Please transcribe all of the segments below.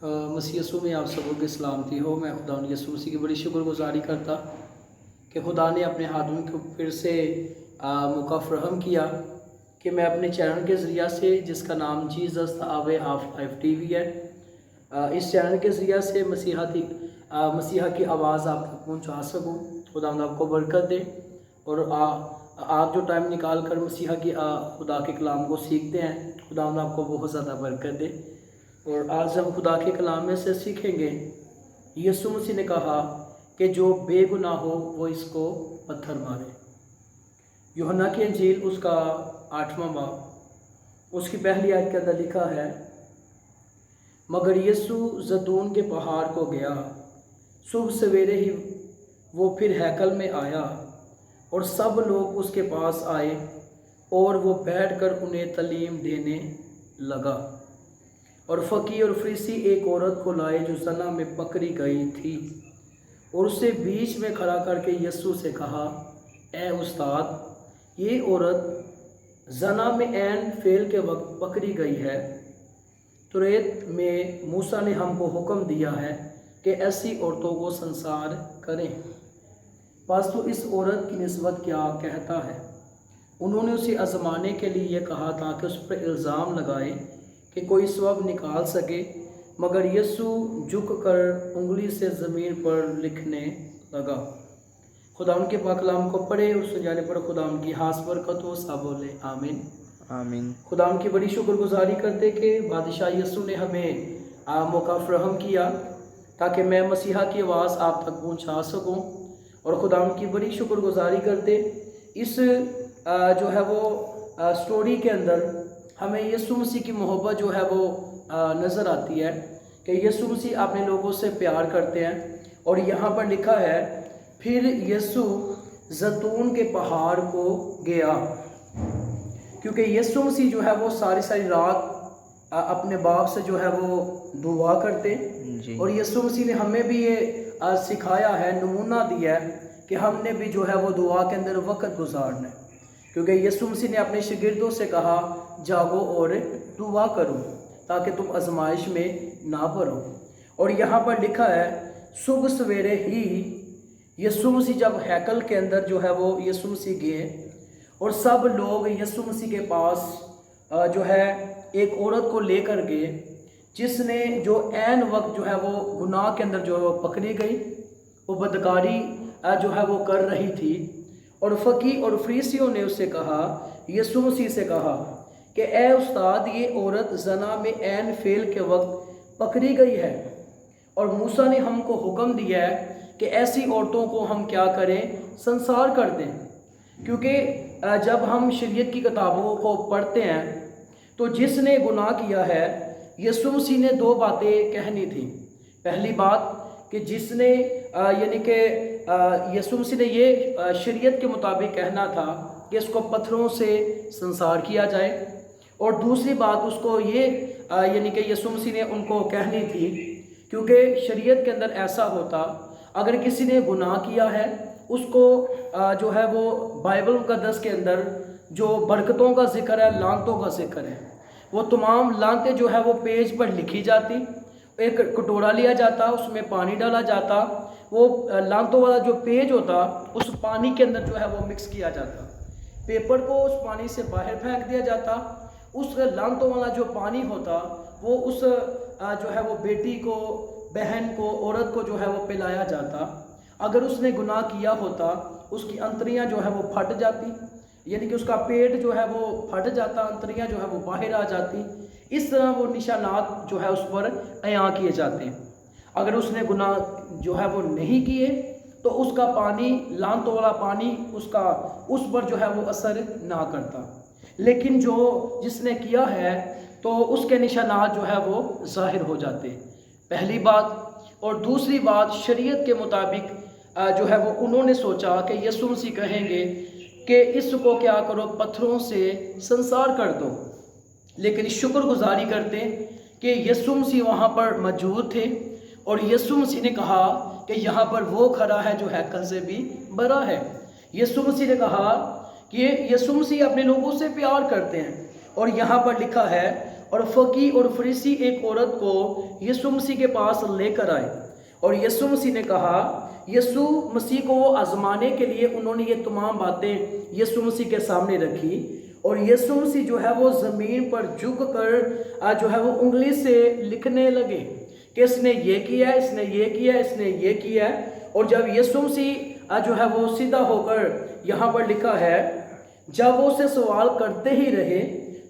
मसीह यीशु में आप सबों की सलामती हो। मैं खुदा यीशु मसीह की बड़ी शुक्रगुजारी करता कि खुदा ने अपने हाथों को फिर से मौका फराहम किया कि मैं अपने चैनल के ज़रिया से, जिसका नाम Jesus the way of life TV है, इस चैनल के ज़रिया से मसीहा की आवाज़ आप तक पहुँचा सकूँ। खुदा आपको बरकत दे और आप जो टाइम निकाल कर मसीहा की खुदा के कलाम को सीखते हैं, खुदा आपको बहुत ज़्यादा बरकत दे। और आज हम खुदा के कलाम में से सीखेंगे, यीशु मसीह ने कहा कि जो बेगुनाह हो वो इसको पत्थर मारे। यूहन्ना की इंजील उसका 8वां बाब उसकी पहली आयत के अंदर लिखा है, मगर यीशु जैतून के पहाड़ को गया। सुबह सवेरे ही वो फिर हैकल में आया और सब लोग उसके पास आए और वो बैठकर उन्हें तालीम देने लगा। और फ़कीह और फरीसी एक औरत को लाए जो ज़ना में पकड़ी गई थी, और उसे बीच में खड़ा करके यीशु से कहा, ए उस्ताद, ये औरत ज़ना में ऐन फेल के वक्त पकड़ी गई है। तौरात में मूसा ने हमको हुक्म दिया है कि ऐसी औरतों को संसार करें। बस तो इस औरत की निस्बत क्या कहता है? उन्होंने उसे आजमाने के लिए यह कहा ताकि उस पर इल्ज़ाम लगाए कि कोई सबब निकाल सके। मगर यीशु झुक कर उंगली से ज़मीन पर लिखने लगा। खुदा उनके पाक कलाम को पढ़े, उस जाने पर खुदा उनकी हाथ बरकत हो। सब बोले आमीन आमीन। खुदा उनकी बड़ी शुक्रगुजारी करते कि बादशाह यीशु ने हमें मौका फराहम किया ताकि मैं मसीहा की आवाज़ आप तक पहुंचा सकूं। और खुदा उनकी बड़ी शुक्रगुजारी करते इस जो है वो स्टोरी के अंदर हमें यीशु मसीह की मोहब्बत जो है वो नज़र आती है कि यीशु मसीह अपने लोगों से प्यार करते हैं। और यहाँ पर लिखा है, फिर यीशु जैतून के पहाड़ को गया, क्योंकि यीशु मसीह जो है वो सारी रात अपने बाप से जो है वो दुआ करते। और यीशु मसीह ने हमें भी ये सिखाया है, नमूना दिया है कि हमने भी जो है वो दुआ के अंदर वक्त गुजारना है, क्योंकि यीशु मसीह ने अपने शागिर्दों से कहा, जागो और दुआ करो ताकि तुम आजमाइश में ना पड़ो। और यहाँ पर लिखा है, सुबह सवेरे ही यीशु मसीह जब हैकल के अंदर जो है वो यीशु मसीह गए और सब लोग यीशु मसीह के पास जो है एक औरत को लेकर गए, जिसने जो ऐन वक्त जो है वो गुनाह के अंदर जो पकड़ी गई, वो बदकारी जो है वो कर रही थी। और फ़कीह और फरीसियों ने उससे कहा, यीशु मसीह से कहा कि ए उस्ताद, ये औरत ज़ना में ऐन फेल के वक्त पकड़ी गई है, और मूसा ने हमको हुक्म दिया है कि ऐसी औरतों को हम क्या करें, संसार कर दें। क्योंकि जब हम शरीयत की किताबों को पढ़ते हैं तो जिसने गुनाह किया है, यीशु मसीह ने दो बातें कहनी थी। पहली बात कि जिसने यानी कि यीशु मसीह ने ये शरीयत के मुताबिक कहना था कि इसको पत्थरों से संसार किया जाए। और दूसरी बात उसको ये यानी कि यीशु मसीह ने उनको कहनी थी, क्योंकि शरीयत के अंदर ऐसा होता, अगर किसी ने गुनाह किया है उसको जो है वो बाइबल मुक़द्दस के अंदर जो बरकतों का जिक्र है, लानतों का जिक्र है, वो तमाम लानतें जो है वो पेज पर लिखी जाती। एक कटोरा लिया जाता, उसमें पानी डाला जाता, वो लानतों वाला जो पेज होता उस पानी के अंदर जो है वो मिक्स किया जाता, पेपर को उस पानी से बाहर फेंक दिया जाता। उस लानतों वाला जो पानी होता वो उस जो है वो बेटी को, बहन को, औरत को जो है वो पिलाया जाता। अगर उसने गुनाह किया होता, उसकी अंतरियां जो है वो फट जाती, यानी कि उसका पेट जो है वो फट जाता, अंतरियां जो है वो बाहर आ जाती। इस तरह वो निशानात जो है उस पर अयां किए जाते हैं। अगर उसने गुनाह जो है वो नहीं किए तो उसका पानी, लानतों वाला पानी, उसका उस पर जो है वो असर ना करता। लेकिन जिसने किया है तो उसके निशानात जो है वो ज़ाहिर हो जाते, पहली बात। और दूसरी बात, शरीयत के मुताबिक जो है वो उन्होंने सोचा कि यीशु मसीह कहेंगे कि इसको क्या करो, पत्थरों से संसार कर दो। लेकिन शुक्रगुजारी करते कि यीशु मसीह वहाँ पर मौजूद थे और यीशु मसीह ने कहा कि यहाँ पर वो खड़ा है जो हैकल से भी बड़ा है। यीशु मसीह ने कहा कि यीशु मसीह अपने लोगों से प्यार करते हैं। और यहाँ पर लिखा है, اور फकीह और फरीसी एक औरत को यीशु मसीह के पास लेकर आए और यीशु मसीह ने कहा, यीशु मसीह को वो आजमाने के लिए उन्होंने ये तमाम बातें यीशु मसीह के सामने रखी और यीशु मसीह जो है वो ज़मीन पर झुक कर जो है वो उंगली से लिखने लगे कि इसने ये किया, इसने ये किया, इसने ये किया। और जब यीशु मसीह जो है वो सीधा होकर यहाँ पर लिखा है, जब वो उससे सवाल करते ही रहे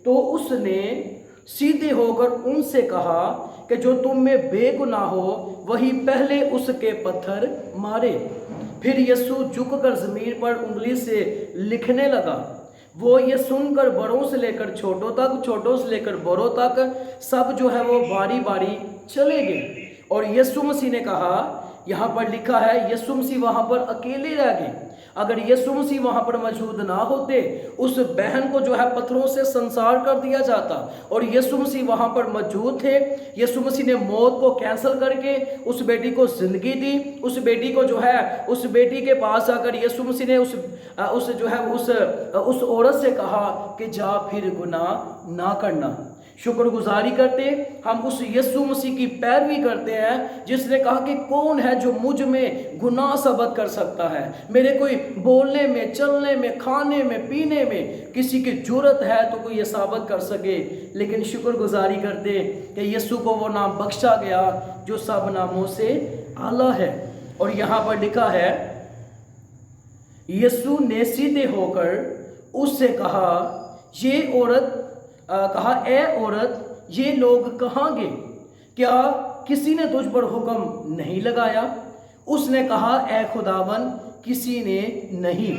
तो उसने सीधे होकर उनसे कहा कि जो तुम में बेगुनाह हो वही पहले उसके पत्थर मारे। फिर यीशु झुककर ज़मीन पर उंगली से लिखने लगा। वो ये सुनकर बड़ों से लेकर छोटों तक, छोटों से लेकर बड़ों तक सब जो है वो बारी बारी चले गए। और यीशु मसीह ने कहा, यहाँ पर लिखा है यीशु मसीह वहाँ पर अकेले रह गए। अगर यीशु मसीह वहाँ पर मौजूद ना होते, उस बहन को जो है पत्थरों से संसार कर दिया जाता। और यीशु मसीह वहाँ पर मौजूद थे। यीशु मसीह ने मौत को कैंसिल करके उस बेटी को जिंदगी दी। उस बेटी को जो है उस बेटी के पास आकर यीशु मसीह ने उस औरत से कहा कि जा फिर गुनाह ना करना। शुक्रगुजारी करते हम उस यीशु मसीह की पैरवी करते हैं जिसने कहा कि कौन है जो मुझ में गुनाह साबित कर सकता है। मेरे कोई बोलने में, चलने में, खाने में, पीने में किसी की जरूरत है तो कोई ये साबित कर सके। लेकिन शुक्रगुजारी करते कि यीशु को वो नाम बख्शा गया जो सब नामों से आला है। और यहाँ पर लिखा है, यीशु ने सीधे होकर उससे कहा, ये औरत कहा, ए औरत, ये लोग कहाँ गए? क्या किसी ने तुझ पर हुक्म नहीं लगाया? उसने कहा, ए खुदावन, किसी ने नहीं।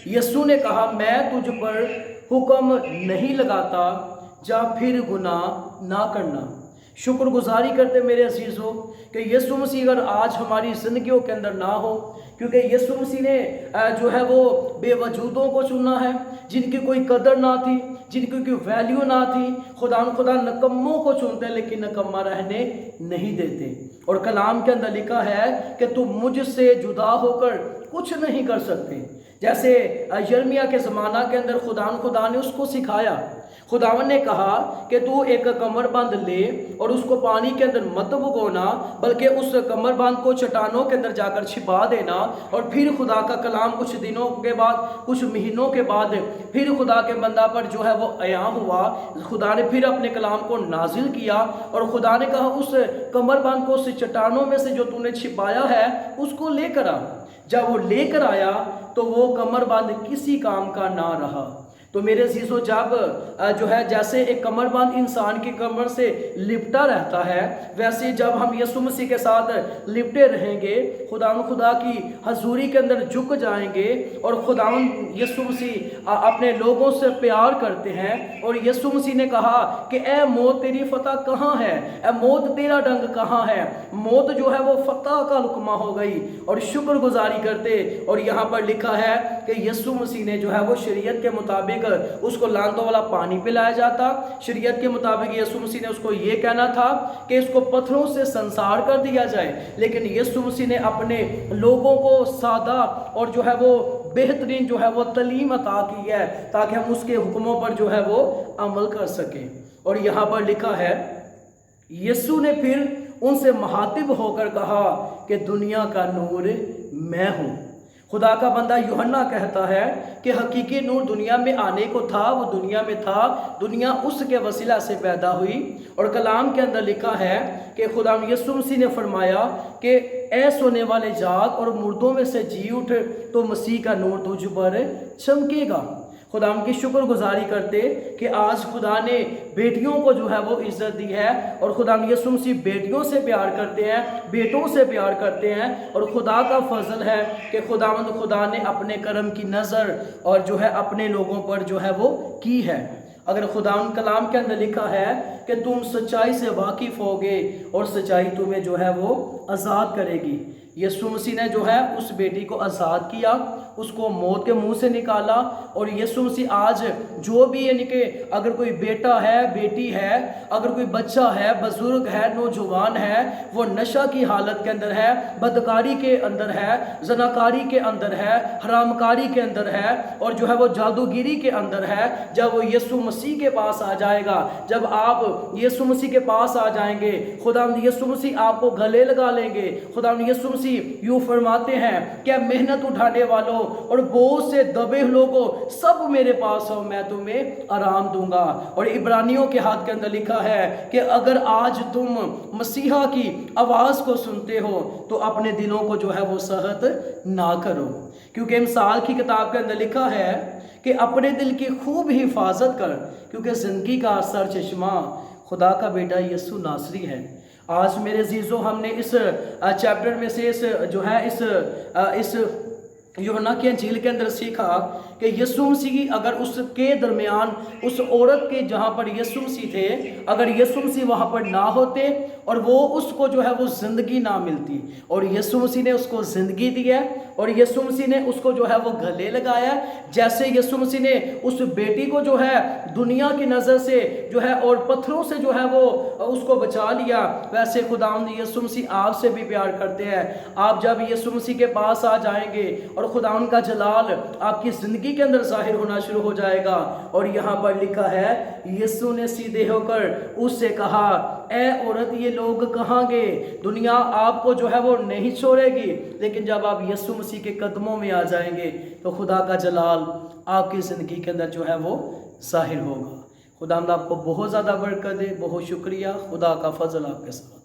यीशु ने कहा, मैं तुझ पर हुक्म नहीं लगाता, जा फिर गुनाह ना करना। शुक्रगुजारी करते मेरे अजीज़ों कि यीशु मसीह अगर आज हमारी ज़िंदगियों के अंदर ना हो, क्योंकि यीशु मसीह ने जो है वो बेवजूदों को चुना है जिनकी कोई कदर ना थी, जिनकी कोई वैल्यू ना थी। खुदा नकम्मों को चुनते लेकिन नकम्मा रहने नहीं देते। और कलाम के अंदर लिखा है कि तुम मुझसे जुदा होकर कुछ नहीं कर सकते। जैसे यिर्मयाह के ज़माना के अंदर खुदा ने उसको सिखाया। खुदावन ने कहा कि तू एक कमरबंद ले और उसको पानी के अंदर मत भगोना, बल्कि उस कमरबंद को चट्टानों के अंदर जाकर छिपा देना। और फिर खुदा का कलाम कुछ दिनों के बाद, कुछ महीनों के बाद फिर खुदा के बंदा पर जो है वो आया हुआ। खुदा ने फिर अपने कलाम को नाजिल किया और खुदा ने कहा, उस कमरबंद को उस चट्टानों में से जो तूने छिपाया है उसको लेकर आ। जब वो लेकर आया तो वो कमरबंद किसी काम का ना रहा। तो मेरे अजीज़ों, जब जो है जैसे एक कमरबंद इंसान की कमर से लिपटा रहता है, वैसे जब हम यीशु मसीह के साथ लिपटे रहेंगे, खुदा की हजूरी के अंदर झुक जाएंगे और खुदा यीशु मसीह अपने लोगों से प्यार करते हैं। और यीशु मसीह ने कहा कि ए मौत, तेरी फतह कहाँ है? ए मौत, तेरा डंग कहाँ है? मौत जो है वो फतह का लुकमा हो गई। और शुक्रगुजारी करते, और यहाँ पर लिखा है कि यीशु मसीह ने जो है वो शरीयत के मुताबिक उसको लांतों वाला पानी पिलाया जाता। शरीयत के मुताबिक यीशु मसीह ने उसको ये कहना था कि इसको पत्थरों से संसार कर दिया जाए, लेकिन यीशु मसीह ने अपने लोगों को सादा और जो है वो बेहतरीन जो है वो तालीम अता की है ताकि हम उसके हुक्मों पर जो है वो अमल कर सकें। और यहाँ पर लिखा है, यीशु ने फिर उनसे मुखातिब होकर कहा कि दुनिया का नूर मैं हूँ। खुदा का बंदा यूहन्ना कहता है कि हकीकी नूर दुनिया में आने को था, वो दुनिया में था, दुनिया उसके वसीला से पैदा हुई। और कलाम के अंदर लिखा है कि खुदा यीशु मसीह ने फरमाया कि ऐ सोने वाले जाग और मुर्दों में से जी उठ, तो मसीह का नूर तुझ पर चमकेगा। खुदा की शुक्रगुजारी करते कि आज खुदा ने बेटियों को जो है वो इज्जत दी है और खुदा यीशु मसीह बेटियों से प्यार करते हैं, बेटों से प्यार करते हैं। और खुदा का फजल है कि खुदा ने अपने करम की नज़र और जो है अपने लोगों पर जो है वो की है। अगर खुदा कलाम के अंदर लिखा है कि तुम सच्चाई से वाकिफ़ होगे और सच्चाई तुम्हें जो है वो आज़ाद करेगी। यीशु मसीह ने जो है उस बेटी को आज़ाद किया, उसको मौत के मुंह से निकाला। और यीशु मसीह आज जो भी यानी कि अगर कोई बेटा है, बेटी है, अगर कोई बच्चा है, बुजुर्ग है, नौजवान है, वो नशा की हालत के अंदर है, बदकारी के अंदर है, जनाकारी के अंदर है, हरामकारी के अंदर है और जो है वो जादूगिरी के अंदर है, जब वो यीशु मसीह के पास आ जाएगा, जब आप यीशु मसीह के पास आ जाएंगे, खुदावंद यीशु मसीह आपको गले लगा लेंगे। खुदावंद यीशु मसीह यूँ फरमाते हैं कि मेहनत उठाने वालों और बोझ से दबे लोगों सब मेरे पास आओ, मैं तुम्हें आराम दूंगा। और इब्रानियों के हाथ के अंदर लिखा है कि अगर आज तुम मसीहा की आवाज़ को सुनते हो तो अपने दिलों को जो है वो सहत ना करो, क्योंकि मिसाल की किताब के अंदर लिखा है कि अपने दिल की खूब हिफाजत कर, क्योंकि ज़िंदगी का सर चश्मा खुदा का बेटा यीशु नासरी है। आज मेरे अजीज़ों, हमने इस चैप्टर में से इस यूहन्ना की अंजील के अंदर सीखा कि यीशु मसीह अगर उसके दरमियान उस औरत के जहाँ पर यीशु मसीह थे, अगर यीशु मसीह वहाँ पर ना होते और वो उसको जो है वो ज़िंदगी ना मिलती, और यीशु मसीह ने उसको ज़िंदगी दी है और यीशु मसीह ने उसको जो है वो गले लगाया। जैसे यीशु मसीह ने उस बेटी को जो है दुनिया की नज़र से जो है और पत्थरों से जो है वो उसको बचा लिया, वैसे खुदावंद यीशु मसीह आपसे भी प्यार करते हैं। आप जब यीशु मसीह के पास आ जाएंगे और खुदावंद का जलाल आपकी ज़िंदगी के अंदर जाहिर होना शुरू हो जाएगा। और यहाँ पर लिखा है, यीशु ने सीधे होकर उससे कहा, ए औरत, ये लोग कहाँ गए? दुनिया आपको जो है वो नहीं छोड़ेगी, लेकिन जब आप यीशु मसीह के कदमों में आ जाएंगे तो खुदा का जलाल आपकी ज़िंदगी के अंदर जो है वो जाहिर होगा। खुदा आपको बहुत ज़्यादा बरकत दे। बहुत शुक्रिया। खुदा का फजल आपके साथ।